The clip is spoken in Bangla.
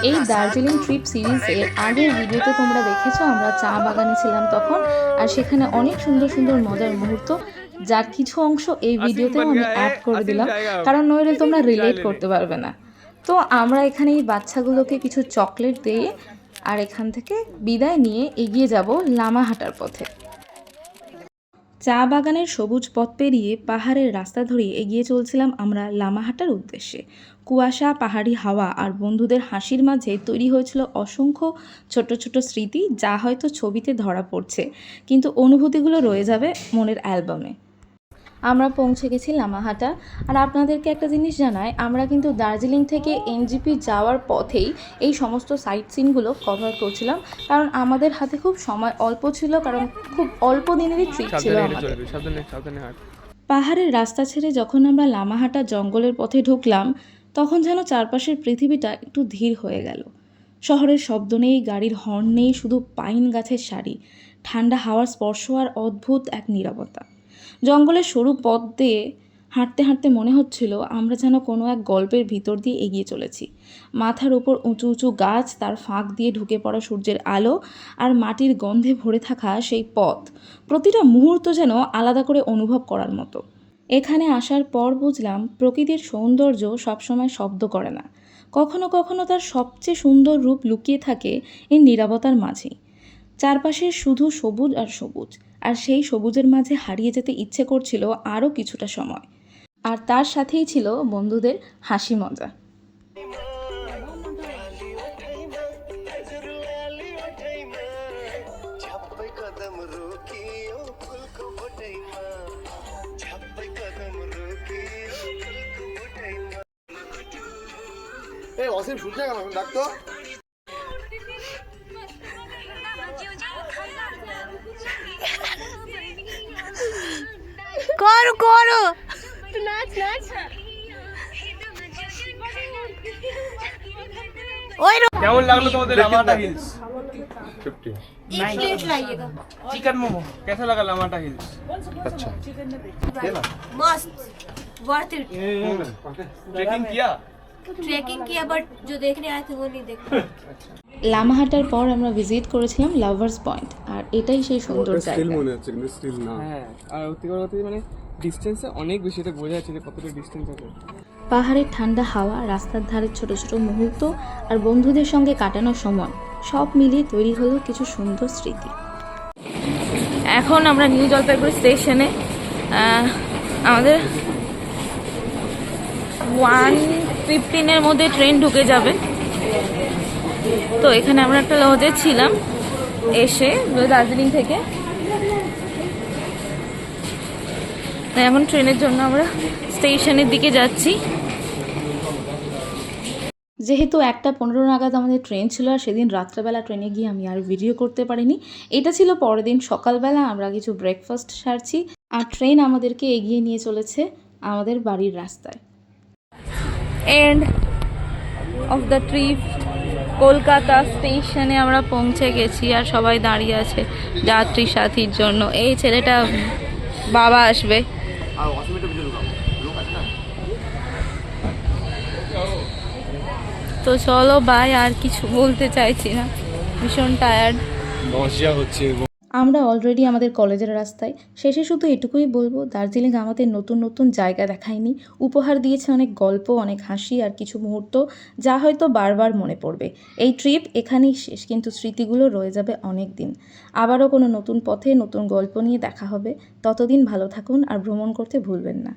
এই দার্জিলিং ট্রিপ সিরিজের আগের ভিডিওতে তোমরা দেখেছো আমরা চা বাগানে ছিলাম তখন, আর সেখানে অনেক সুন্দর সুন্দর মজার মুহূর্ত, যার কিছু অংশ এই ভিডিওতেও আমি অ্যাড করে দিলাম, কারণ নইলে তোমরা রিলেট করতে পারবে না। তো আমরা এখানে এই বাচ্চাগুলোকে কিছু চকলেট দিয়ে আর এখান থেকে বিদায় নিয়ে এগিয়ে যাব লামাহাটার পথে। চা বাগানের সবুজ পথ পেরিয়ে পাহাড়ের রাস্তা ধরে এগিয়ে চলছিলাম আমরা লামাহাটার উদ্দেশ্যে। কুয়াশা, পাহাড়ি হাওয়া আর বন্ধুদের হাসির মাঝে তৈরি হয়েছিল অসংখ্য ছোট ছোট স্মৃতি, যা হয়তো ছবিতে ধরা পড়ছে, কিন্তু অনুভূতিগুলো রয়ে যাবে মনের অ্যালবামে। আমরা পৌঁছে গেছি লামাহাটা। আর আপনাদেরকে একটা জিনিস জানাই, আমরা কিন্তু দার্জিলিং থেকে এনজিপি যাওয়ার পথেই এই সমস্ত সাইট সিনগুলো কভার করছিলাম, কারণ আমাদের হাতে খুব সময় অল্প ছিল, কারণ খুব অল্প দিনেরই ট্রিপ ছিল আমাদের। পাহাড়ের রাস্তা ছেড়ে যখন আমরা লামাহাটা জঙ্গলের পথে ঢুকলাম, তখন যেন চারপাশের পৃথিবীটা একটু ধীর হয়ে গেল। শহরের শব্দ নেই, গাড়ির হর্ন নেই, শুধু পাইন গাছের সারি, ঠান্ডা হাওয়ার স্পর্শ আর অদ্ভুত এক নীরবতা। জঙ্গলের সরু পথ দিয়ে হাঁটতে হাঁটতে মনে হচ্ছিল আমরা যেন কোনো এক গল্পের ভিতর দিয়ে এগিয়ে চলেছি। মাথার উপর উঁচু উঁচু গাছ, তার ফাঁক দিয়ে ঢুকে পড়া সূর্যের আলো আর মাটির গন্ধে ভরে থাকা সেই পথ, প্রতিটা মুহূর্ত যেন আলাদা করে অনুভব করার মতো। এখানে আসার পর বুঝলাম প্রকৃতির সৌন্দর্য সবসময় শব্দ করে না, কখনো কখনো তার সবচেয়ে সুন্দর রূপ লুকিয়ে থাকে এই নীরবতার মাঝেই। চারপাশে শুধু সবুজ আর সবুজ, আর সেই সবুজের মাঝে হারিয়ে যেতে ইচ্ছে করছিল আরও কিছুটা সময়। আর তার সাথেই ছিল বন্ধুদের হাসি মজা। অসীম শুনছে কেন ডাক্তার? করো করো নাচ নাচ। ওই কেমন লাগলো তোমাদের लामाहाटा हिल्स? 50 एक प्लेट लाइएगा। चिकन मोमो कैसा लगा लामाहाटा हिल्स? अच्छा मस्त, वर्थ इट। ट्रैकिंग किया? ट्रैकिंग किया बट जो देखने आए थे वो नहीं देखे। লামাহাটার পর আমরা ভিজিট করেছিলাম লাভার্স পয়েন্ট, আর এটাই সেই সুন্দর জায়গা। মনে হচ্ছে কিন্তু স্টিল না। হ্যাঁ, আর সত্যি কথা মানে ডিসটেন্সে অনেক বেশি, এটা বোঝা যাচ্ছে যে কতটা ডিসটেন্স আছে। পাহাড়ের ঠান্ডা হাওয়া, রাস্তার ধারের ছোট ছোট মুহূর্ত আর বন্ধুদের সঙ্গে কাটানোর সময়, সব মিলিয়ে তৈরি হলো কিছু সুন্দর স্মৃতি। এখন আমরা নিউ জলপাইগুড়ি স্টেশনে, আমাদের 1:15 মধ্যে ট্রেন ঢুকে যাবে। তো এখানে আমরা একটা লজে ছিলাম এসে দার্জিলিং থেকে। এখন ট্রেনের জন্য আমরা স্টেশনের দিকে যাচ্ছি। যেহেতু 1:15 নাগাদ আমাদের ট্রেন ছিল, আর সেদিন রাত্রেবেলা ট্রেনে গিয়ে আমি আর ভিডিও করতে পারিনি। এটা ছিল পরের দিন সকালবেলা, আমরা কিছু ব্রেকফাস্ট সারছি, আর ট্রেন আমাদেরকে এগিয়ে নিয়ে চলেছে আমাদের বাড়ির রাস্তায়। End of the trip, Kolkata স্টেশনে আমরা পৌঁছে গেছি, আর সবাই দাঁড়িয়ে আছে যাত্রী সাথীর জন্য। এই ছেলেটা বাবা আসবে। তো চলো বাই, আর কিছু বলতে চাইছি না, ভীষণ টায়ার্ড, নজিয়া হচ্ছে। আমরা অলরেডি আমাদের কলেজের রাস্তায়। শেষে শুধু এটুকুই বলবো, দার্জিলিং আমাদের নতুন নতুন জায়গা দেখায়নি, উপহার দিয়েছে অনেক গল্প, অনেক হাসি আর কিছু মুহূর্ত, যা হয়তো বারবার মনে পড়বে। এই ট্রিপ এখানেই শেষ, কিন্তু স্মৃতিগুলো রয়ে যাবে অনেক দিন। আবারও কোনো নতুন পথে নতুন গল্প নিয়ে দেখা হবে। ততদিন ভালো থাকুন আর ভ্রমণ করতে ভুলবেন না।